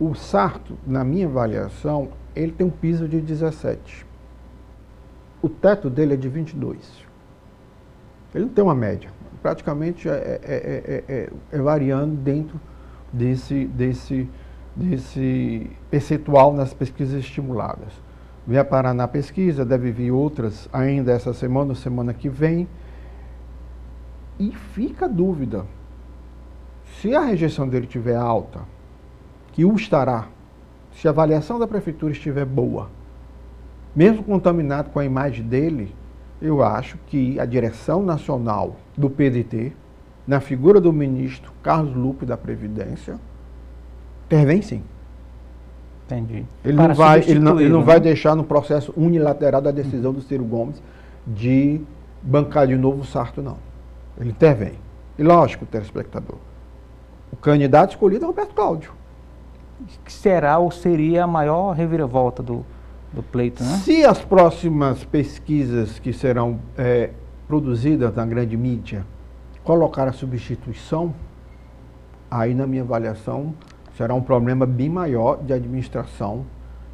B: o Sarto, na minha avaliação, ele tem um piso de 17. O teto dele é de 22. Ele não tem uma média, praticamente variando dentro desse percentual nas pesquisas estimuladas. Vai parar na pesquisa, deve vir outras ainda essa semana ou semana que vem, E fica a dúvida, se a rejeição dele estiver alta, que o estará, se a avaliação da prefeitura estiver boa, mesmo contaminado com a imagem dele, eu acho que a direção nacional do PDT, na figura do ministro Carlos Lupe da Previdência, intervém sim.
A: Entendi.
B: Ele não vai deixar no processo unilateral da decisão do Ciro Gomes de bancar de novo o Sarto, não. Ele intervém. E lógico, telespectador, o candidato escolhido é Roberto Cláudio.
A: Que será ou seria a maior reviravolta do pleito, né?
B: Se as próximas pesquisas que serão produzidas na grande mídia colocar a substituição, aí na minha avaliação será um problema bem maior de administração,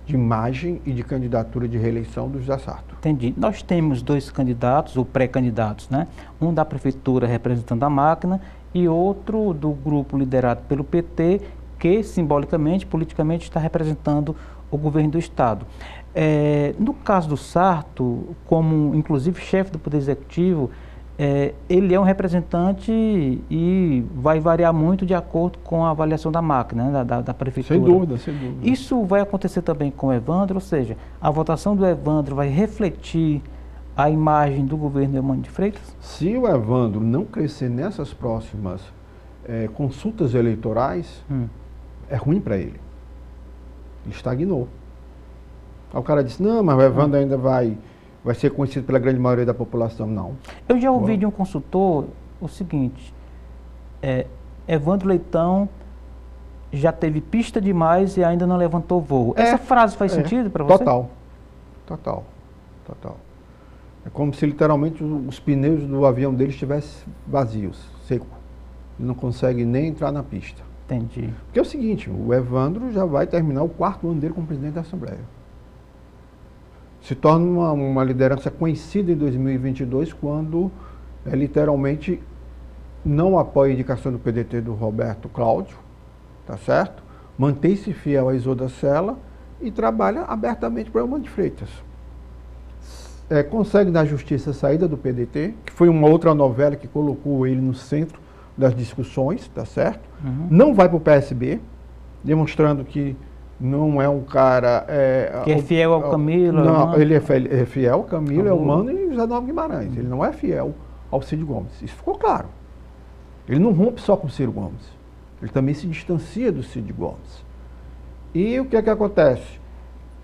B: de imagem e de candidatura de reeleição do José Sarto.
A: Entendi. Nós temos 2 candidatos, ou pré-candidatos, né? Um da prefeitura representando a máquina e outro do grupo liderado pelo PT, que simbolicamente, politicamente, está representando o governo do Estado. No caso do Sarto, como inclusive chefe do Poder Executivo, ele é um representante e vai variar muito de acordo com a avaliação da máquina, né, da prefeitura.
B: Sem dúvida, sem dúvida.
A: Isso vai acontecer também com o Evandro, ou seja, a votação do Evandro vai refletir a imagem do governo Eumânia de Freitas? Se
B: o Evandro não crescer nessas próximas consultas eleitorais, é ruim para ele. Ele estagnou. Aí o cara disse, não, mas o Evandro ainda vai ser conhecido pela grande maioria da população. Não.
A: Eu já ouvi de um consultor o seguinte, Evandro Leitão já teve pista demais e ainda não levantou voo. Essa frase faz sentido para você?
B: Total. É como se literalmente os pneus do avião dele estivessem vazios, seco. Ele não consegue nem entrar na pista.
A: Entendi.
B: Porque é o seguinte, o Evandro já vai terminar o 4º ano dele como presidente da Assembleia. Se torna uma liderança conhecida em 2022 quando literalmente não apoia a indicação do PDT do Roberto Cláudio, tá certo? Mantém-se fiel a Isolda Sela e trabalha abertamente para Eumânia de Freitas. Consegue na justiça a saída do PDT, que foi uma outra novela que colocou ele no centro das discussões, tá certo? Não vai para o PSB, demonstrando que não é um cara...
A: que é fiel ao Camilo?
B: Não, ele é fiel ao Camilo, Eumânia e José Nova Guimarães. Ele não é fiel ao Cid Gomes. Isso ficou claro. Ele não rompe só com o Ciro Gomes. Ele também se distancia do Cid Gomes. E o que é que acontece?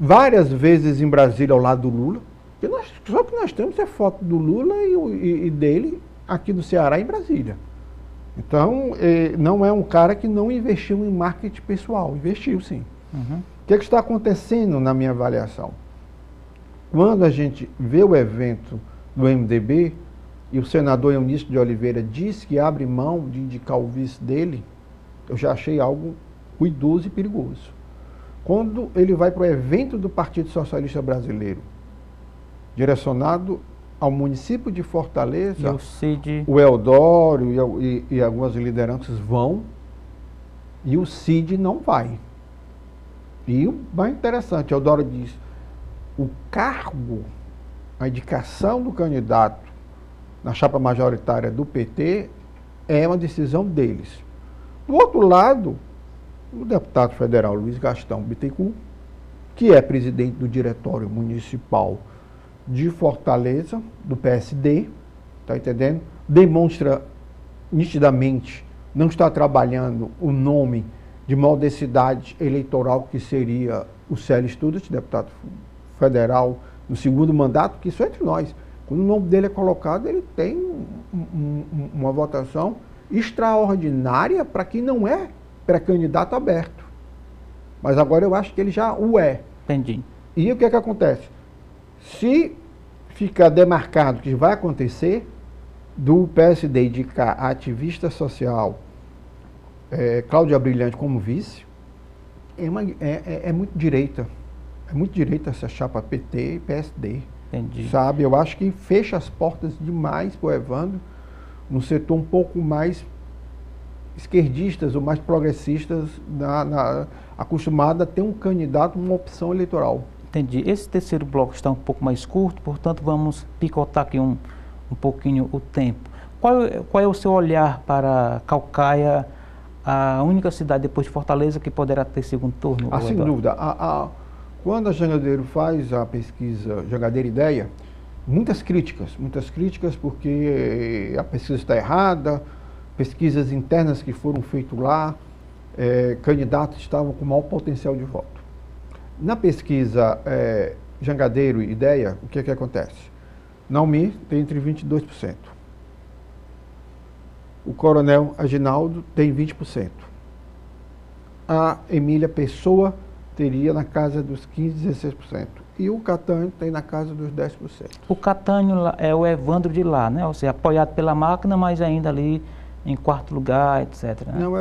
B: Várias vezes em Brasília ao lado do Lula, só que nós temos foto do Lula e dele aqui no Ceará e em Brasília. Então, não é um cara que não investiu em marketing pessoal. Investiu, sim. O que está acontecendo na minha avaliação? Quando a gente vê o evento do MDB e o senador Eunício de Oliveira diz que abre mão de indicar o vice dele, eu já achei algo ruidoso e perigoso. Quando ele vai para o evento do Partido Socialista Brasileiro, direcionado ao município de Fortaleza, o Eudório e algumas lideranças vão, e o Cid não vai. E o mais interessante, Eudório diz, o cargo, a indicação do candidato na chapa majoritária do PT é uma decisão deles. Do outro lado, o deputado federal Luiz Gastão Bittencourt, que é presidente do Diretório Municipal de Fortaleza, do PSD, tá entendendo? Demonstra nitidamente não está trabalhando o nome de maldessidade eleitoral que seria o Célio Studat, deputado federal no 2º mandato, que isso é entre nós. Quando o nome dele é colocado, ele tem uma votação extraordinária para quem não é pré-candidato aberto. Mas agora eu acho que ele já o é.
A: Entendi.
B: E o que é que acontece? Se ficar demarcado que vai acontecer, do PSD indicar a ativista social Cláudia Brilhante como vice, é muito direita. É muito direita essa chapa PT e PSD.
A: Entendi.
B: Sabe? Eu acho que fecha as portas demais para o Evandro, num setor um pouco mais esquerdistas ou mais progressistas, acostumado a ter um candidato, uma opção eleitoral.
A: Entendi. Esse terceiro bloco está um pouco mais curto, portanto vamos picotar aqui um pouquinho o tempo. qual é o seu olhar para Caucaia, a única cidade depois de Fortaleza que poderá ter segundo turno?
B: Sem dúvida. Quando a Jangadeiro faz a pesquisa Jangadeiro Ideia, muitas críticas porque a pesquisa está errada, pesquisas internas que foram feitas lá, candidatos estavam com maior potencial de voto. Na pesquisa Jangadeiro Ideia, o que acontece? Naomi tem entre 22%. O Coronel Aginaldo tem 20%. A Emília Pessoa teria na casa dos 15%, 16%. E o Catânio tem na casa dos 10%.
A: O Catânio é o Evandro de lá, né? Ou seja, apoiado pela máquina, mas ainda ali em quarto lugar, etc. Né?
B: Não,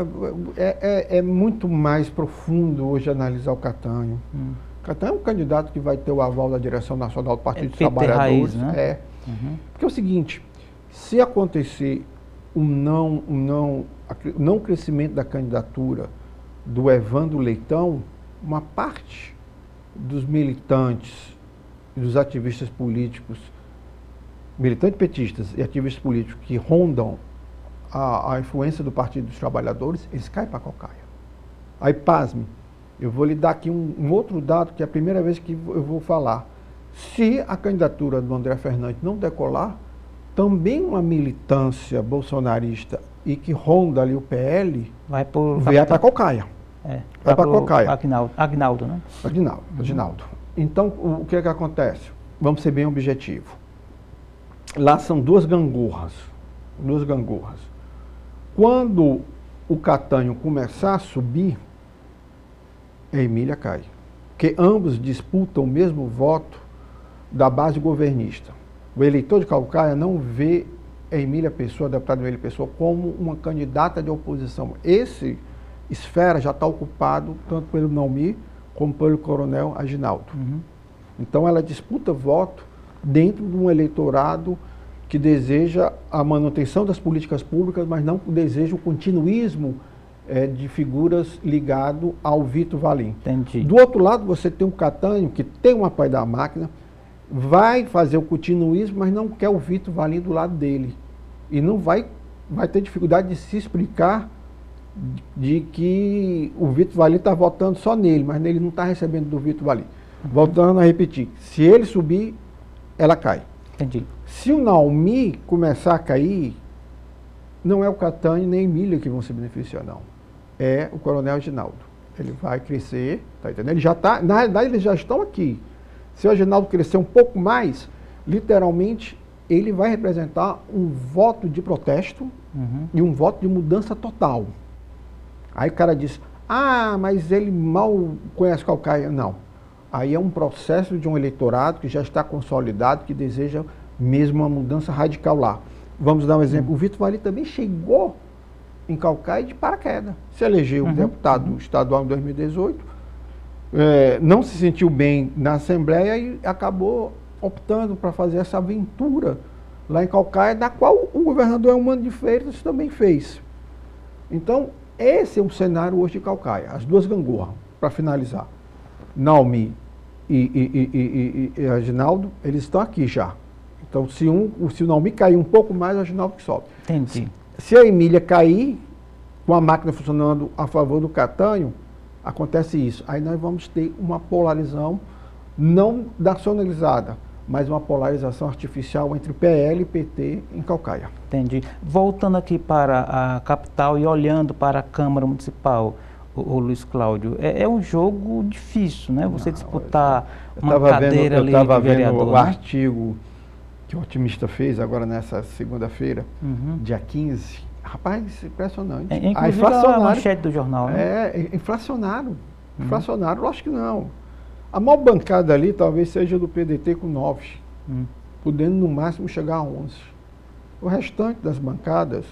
B: é muito mais profundo hoje analisar o Catânio. O Catânio é um candidato que vai ter o aval da direção nacional do Partido dos Trabalhadores.
A: Raiz, né?
B: Porque é o seguinte, se acontecer o não crescimento da candidatura do Evandro Leitão, uma parte dos militantes e dos ativistas políticos, militantes petistas e ativistas políticos que rondam a influência do Partido dos Trabalhadores, eles caem para Caucaia. Aí, pasme, eu vou lhe dar aqui um outro dado que é a primeira vez que eu vou falar. Se a candidatura do André Fernandes não decolar, também uma militância bolsonarista e que ronda ali o PL vai para Caucaia. Vai para Caucaia.
A: Agnaldo, né?
B: Agnaldo. Então, o que acontece? Vamos ser bem objetivos. Lá são duas gangorras. Quando o Catânio começar a subir, a Emília cai. Porque ambos disputam o mesmo voto da base governista. O eleitor de Caucaia não vê a Emília Pessoa, a deputada Emília Pessoa, como uma candidata de oposição. Esse esfera já está ocupado tanto pelo Naomi como pelo Coronel Aginaldo. Então ela disputa voto dentro de um eleitorado que deseja a manutenção das políticas públicas, mas não deseja o continuismo de figuras ligado ao Vitor Valim.
A: Entendi.
B: Do outro lado, você tem um Catânio que tem um apoio da máquina, vai fazer o continuismo, mas não quer o Vitor Valim do lado dele. E não vai ter dificuldade de se explicar de que o Vitor Valim está votando só nele, mas ele não está recebendo do Vitor Valim. Voltando a repetir, se ele subir, ela cai.
A: Entendi.
B: Se o Naomi começar a cair, não é o Catânio nem a Emília que vão se beneficiar, não. É o Coronel Aginaldo. Ele vai crescer, tá entendendo? Ele já tá, na realidade, eles já estão aqui. Se o Aginaldo crescer um pouco mais, literalmente, ele vai representar um voto de protesto e um voto de mudança total. Aí o cara diz, mas ele mal conhece Caucaia. Não. Aí é um processo de um eleitorado que já está consolidado, que deseja mesmo uma mudança radical lá. Vamos dar um exemplo. O Vitor Valim também chegou em Caucaia de paraquedas. Se elegeu deputado estadual em 2018, não se sentiu bem na Assembleia e acabou optando para fazer essa aventura lá em Caucaia, da qual o governador Eumano de Freitas também fez. Então, esse é o cenário hoje de Caucaia. As duas gangorras, para finalizar. Naomi e Aginaldo, eles estão aqui já. Então, se o Naomi cair um pouco mais, o Aginaldo que sobe.
A: Entendi.
B: Se a Emília cair, com a máquina funcionando a favor do Catânio, acontece isso. Aí nós vamos ter uma polarização não nacionalizada, mas uma polarização artificial entre PL e PT em Caucaia.
A: Entendi. Voltando aqui para a capital e olhando para a Câmara Municipal, o Luiz Cláudio, é um jogo difícil, né? Você disputar uma cadeira ali de vereador. Eu estava vendo
B: o artigo que o Otimista fez agora nessa segunda-feira, dia 15. Rapaz, impressionante.
A: Inclusive a manchete do jornal, né?
B: Inflacionário. Inflacionário, lógico que não. A maior bancada ali talvez seja do PDT com 9, podendo no máximo chegar a 11. O restante das bancadas,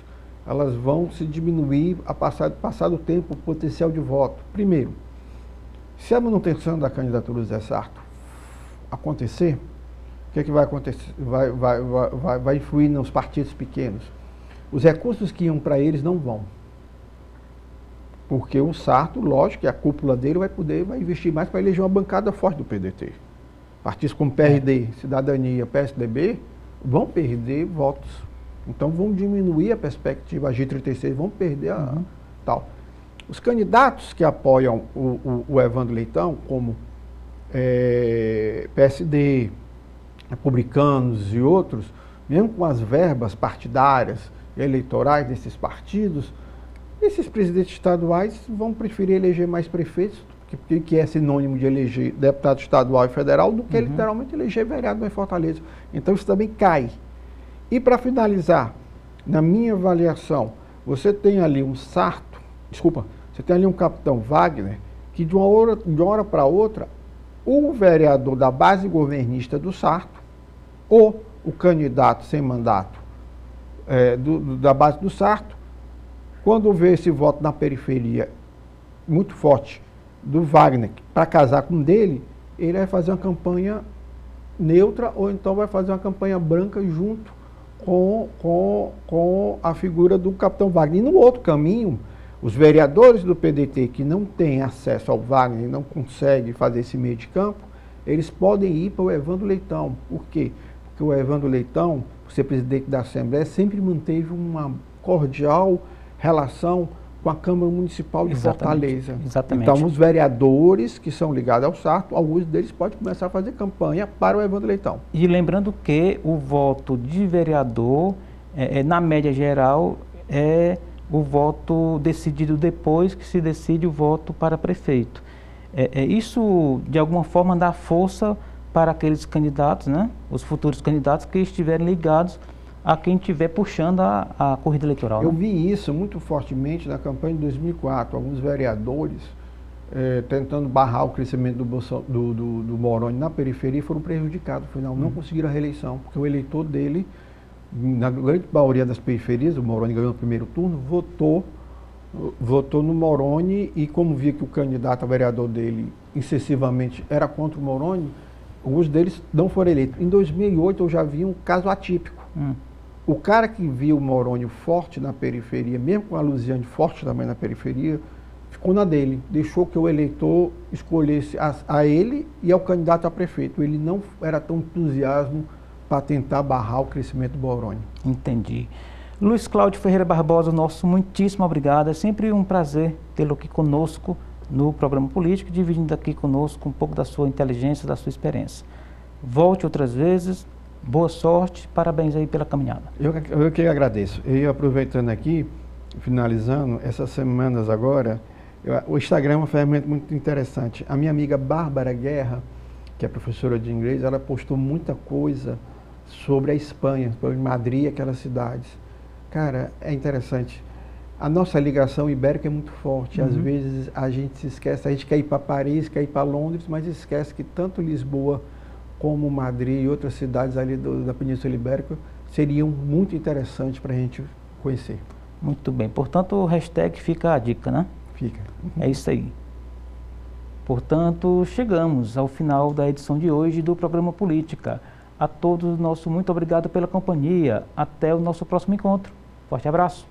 B: elas vão se diminuir a passar do tempo, o potencial de voto. Primeiro, se a manutenção da candidatura do Zé Sarto acontecer, o que é que vai acontecer? Vai influir nos partidos pequenos. Os recursos que iam para eles não vão. Porque o Sarto, lógico que a cúpula dele vai investir mais para eleger uma bancada forte do PDT. Partidos como PRD, Cidadania, PSDB, vão perder votos. Então vão diminuir a perspectiva, a G36, vão perder a tal. Os candidatos que apoiam o Evandro Leitão, como PSD, Republicanos e outros, mesmo com as verbas partidárias e eleitorais desses partidos, esses presidentes estaduais vão preferir eleger mais prefeitos, que é sinônimo de eleger deputado estadual e federal, do que literalmente eleger vereador em Fortaleza. Então isso também cai. E para finalizar, na minha avaliação, você tem ali um Sarto, você tem ali um capitão Wagner, que de uma hora para outra, o vereador da base governista do Sarto, ou o candidato sem mandato da base do Sarto, quando vê esse voto na periferia muito forte do Wagner para casar com dele, ele vai fazer uma campanha neutra ou então vai fazer uma campanha branca junto com a figura do capitão Wagner. E no outro caminho, os vereadores do PDT que não têm acesso ao Wagner e não conseguem fazer esse meio de campo, eles podem ir para o Evandro Leitão. Por quê? Porque o Evandro Leitão, por ser presidente da Assembleia, sempre manteve uma cordial relação com a Câmara Municipal de Fortaleza.
A: Exatamente.
B: Então, os vereadores que são ligados ao Sarto, alguns deles podem começar a fazer campanha para o Evandro Leitão.
A: E lembrando que o voto de vereador, na média geral, é o voto decidido depois que se decide o voto para prefeito. Isso, de alguma forma, dá força para aqueles candidatos, né? Os futuros candidatos que estiverem ligados a quem estiver puxando a corrida eleitoral.
B: Eu vi isso muito fortemente na campanha de 2004, alguns vereadores tentando barrar o crescimento do Moroni na periferia foram prejudicados, afinal não conseguiram a reeleição, porque o eleitor dele, na grande maioria das periferias, o Moroni ganhou no primeiro turno, votou no Moroni e como via que o candidato a vereador dele excessivamente era contra o Moroni, alguns deles não foram eleitos. Em 2008 eu já vi um caso atípico. O cara que viu o Moroni forte na periferia, mesmo com a Luziane forte também na periferia, ficou na dele, deixou que o eleitor escolhesse a ele e ao candidato a prefeito. Ele não era tão entusiasmo para tentar barrar o crescimento do Moroni.
A: Entendi. Luiz Cláudio Ferreira Barbosa, nosso muitíssimo obrigado. É sempre um prazer tê-lo aqui conosco no programa político, dividindo aqui conosco um pouco da sua inteligência, da sua experiência. Volte outras vezes. Boa sorte, parabéns aí pela caminhada.
B: Eu que agradeço. E aproveitando aqui, finalizando, essas semanas agora, o Instagram é uma ferramenta muito interessante. A minha amiga Bárbara Guerra, que é professora de inglês, ela postou muita coisa sobre a Espanha, sobre Madrid e aquelas cidades. Cara, é interessante. A nossa ligação ibérica é muito forte. Às vezes a gente se esquece, a gente quer ir para Paris, quer ir para Londres, mas esquece que tanto Lisboa como Madrid e outras cidades ali da Península Ibérica seriam muito interessantes para a gente conhecer.
A: Muito bem. Portanto, o hashtag fica a dica, né?
B: Fica.
A: É isso aí. Portanto, chegamos ao final da edição de hoje do programa Política. A todos, nosso muito obrigado pela companhia. Até o nosso próximo encontro. Forte abraço.